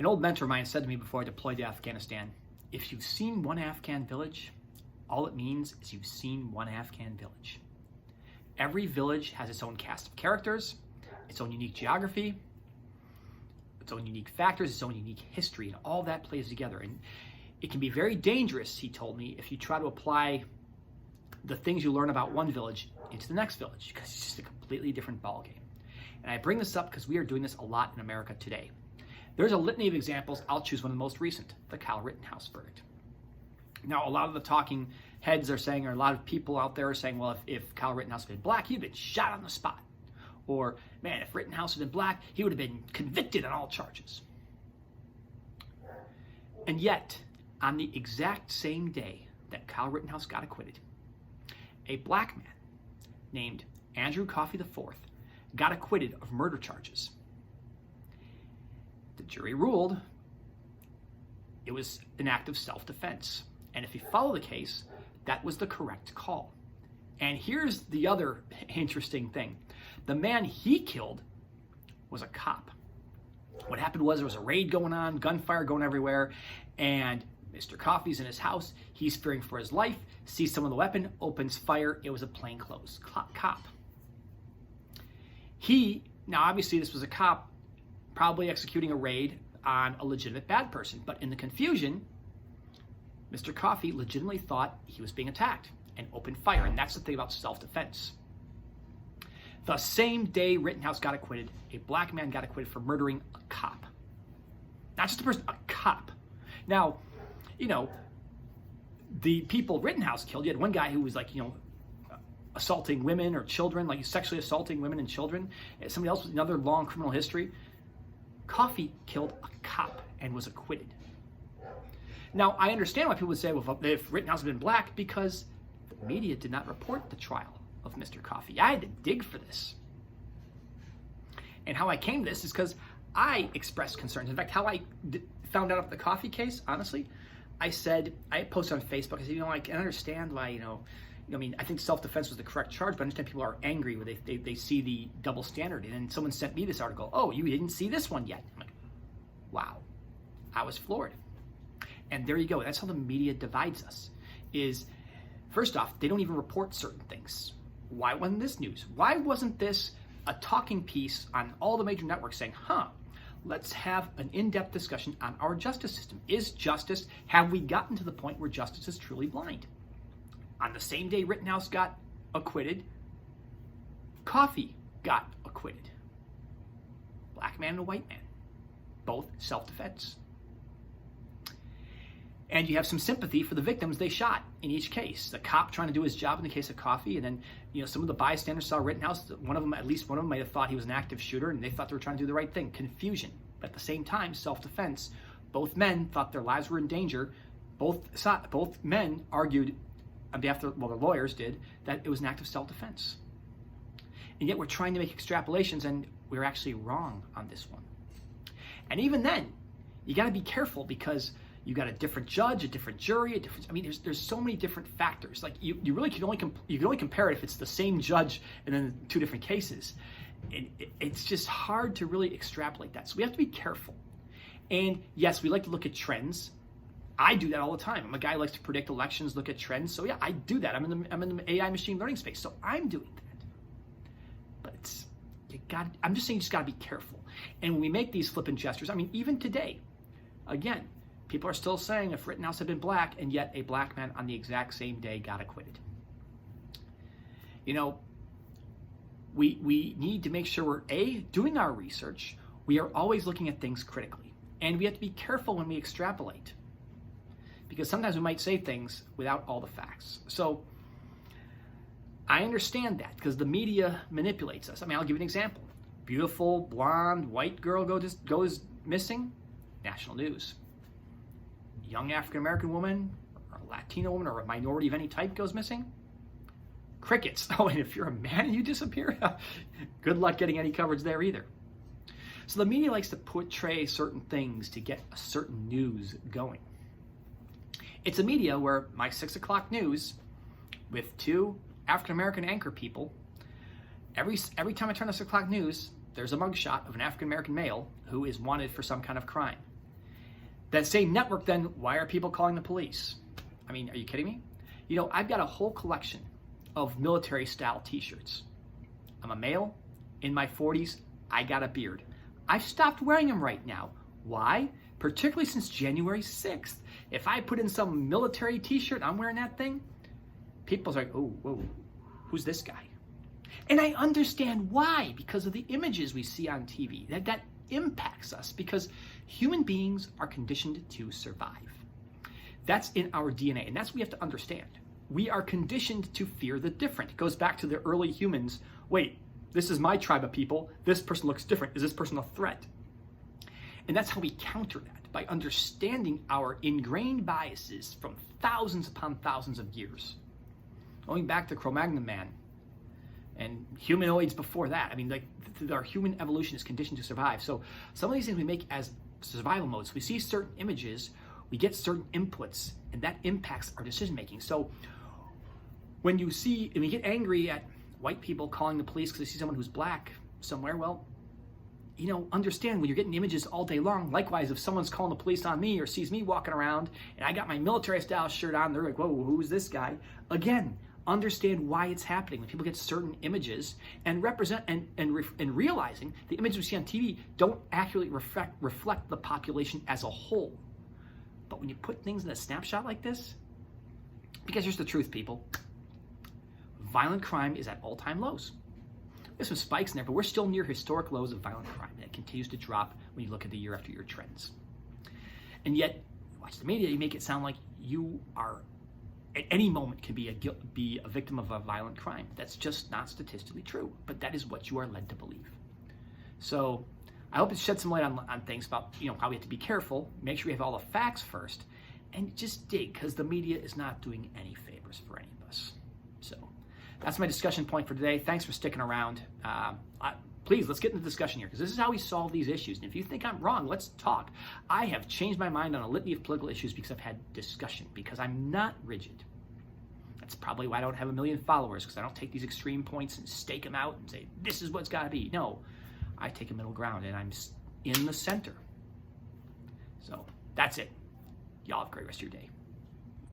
An old mentor of mine said to me before I deployed to Afghanistan, if you've seen one Afghan village, all it means is you've seen one Afghan village. Every village has its own cast of characters, its own unique geography, its own unique factors, its own unique history, and all that plays together. And it can be very dangerous, he told me, if you try to apply the things you learn about one village into the next village, because it's just a completely different ballgame. And I bring this up because we are doing this a lot in America today. There's a litany of examples. I'll choose one of the most recent, the Kyle Rittenhouse verdict. Now, a lot of the talking heads are saying, or a lot of people out there are saying, well, if Kyle Rittenhouse had been black, he'd have been shot on the spot. Or, man, if Rittenhouse had been black, he would have been convicted on all charges. And yet, on the exact same day that Kyle Rittenhouse got acquitted, a black man named Andrew Coffey IV got acquitted of murder charges. The jury ruled it was an act of self-defense. And if you follow the case, that was the correct call. And here's the other interesting thing. The man he killed was a cop. What happened was there was a raid going on, gunfire going everywhere, and Mr. Coffey's in his house. He's fearing for his life, sees someone with a weapon, opens fire. It was a plainclothes cop. Now obviously this was a cop probably executing a raid on a legitimate bad person, but in the confusion, Mr. Coffey legitimately thought he was being attacked and opened fire, and that's the thing about self-defense. The same day Rittenhouse got acquitted, a black man got acquitted for murdering a cop. Not just a person, a cop. Now, the people Rittenhouse killed, you had one guy who was assaulting women or children, like sexually assaulting women and children. Somebody else with another long criminal history. Coffey killed a cop and was acquitted. Now, I understand why people would say, well, if Rittenhouse had been black, because the media did not report the trial of Mr. Coffey. I had to dig for this. And how I came to this is because I expressed concerns. In fact, how I found out about the Coffey case, honestly, I posted on Facebook, I said, I can understand why, I think self-defense was the correct charge, but I understand people are angry when they see the double standard. And then someone sent me this article, oh, you didn't see this one yet. I'm like, wow, I was floored. And there you go. That's how the media divides us. Is, first off, they don't even report certain things. Why wasn't this news? Why wasn't this a talking piece on all the major networks saying, let's have an in-depth discussion on our justice system. Have we gotten to the point where justice is truly blind? On the same day Rittenhouse got acquitted, Coffey got acquitted. Black man and a white man, both self-defense. And you have some sympathy for the victims they shot in each case. The cop trying to do his job in the case of Coffey, and then some of the bystanders saw Rittenhouse. At least one of them might have thought he was an active shooter, and they thought they were trying to do the right thing. Confusion, but at the same time, self-defense. Both men thought their lives were in danger. Both men argued on behalf of their lawyers did, that it was an act of self-defense. And yet we're trying to make extrapolations, and we're actually wrong on this one. And even then, you got to be careful, because you got a different judge, a different jury, there's so many different factors. Like you really can only compare it if it's the same judge and then two different cases. And it's just hard to really extrapolate that. So we have to be careful. And yes, we like to look at trends. I do that all the time. I'm a guy who likes to predict elections, look at trends. So yeah, I do that. I'm in the AI machine learning space, so I'm doing that. But I'm just saying you just got to be careful. And when we make these flippant gestures, even today, again, people are still saying if Rittenhouse had been black, and yet a black man on the exact same day got acquitted. We need to make sure we're doing our research. We are always looking at things critically. And we have to be careful when we extrapolate, because sometimes we might say things without all the facts. So I understand that, because the media manipulates us. I'll give you an example. Beautiful, blonde, white girl goes missing, national news. Young African-American woman, or a Latino woman, or a minority of any type goes missing, crickets. Oh, and if you're a man and you disappear, good luck getting any coverage there either. So the media likes to portray certain things to get a certain news going. It's a media where my 6 o'clock news with two African-American anchor people, every time I turn on the 6 o'clock news, there's a mugshot of an African-American male who is wanted for some kind of crime. That same network, then, why are people calling the police? I mean, are you kidding me? You know, I've got a whole collection of military-style t-shirts. I'm a male, in my 40s, I got a beard. I've stopped wearing them right now. Why? Particularly since January 6th. If I put in some military t-shirt, I'm wearing that thing, people's like, oh, whoa, who's this guy? And I understand why, because of the images we see on TV. That impacts us because human beings are conditioned to survive. That's in our DNA, and that's what we have to understand. We are conditioned to fear the different. It goes back to the early humans. Wait, this is my tribe of people. This person looks different. Is this person a threat? And that's how we counter that, by understanding our ingrained biases from thousands upon thousands of years. Going back to Cro-Magnon man and humanoids before that. I mean, like, our human evolution is conditioned to survive. So some of these things we make as survival modes. We see certain images, we get certain inputs, and that impacts our decision making. So when you see, and we get angry at white people calling the police because they see someone who's black somewhere, well, you know, understand when you're getting images all day long. Likewise, if someone's calling the police on me or sees me walking around and I got my military style shirt on, they're like, whoa, who's this guy? Again, understand why it's happening. When people get certain images and represent and realizing the images we see on TV don't accurately reflect the population as a whole. But when you put things in a snapshot like this, because here's the truth, people, violent crime is at all-time lows. There's some spikes in there, but we're still near historic lows of violent crime, and it continues to drop when you look at the year after year trends. And yet, watch the media, you make it sound like you are, at any moment, can be a victim of a violent crime. That's just not statistically true, but that is what you are led to believe. So I hope it sheds some light on things about, you know, how we have to be careful, make sure we have all the facts first, and just dig, because the media is not doing any favors for any of us. So that's my discussion point for today. Thanks for sticking around. Please, let's get into the discussion here, because this is how we solve these issues. And if you think I'm wrong, let's talk. I have changed my mind on a litany of political issues because I've had discussion, because I'm not rigid. That's probably why I don't have 1 million followers, because I don't take these extreme points and stake them out and say, this is what's got to be. No, I take a middle ground, and I'm in the center. So that's it. Y'all have a great rest of your day.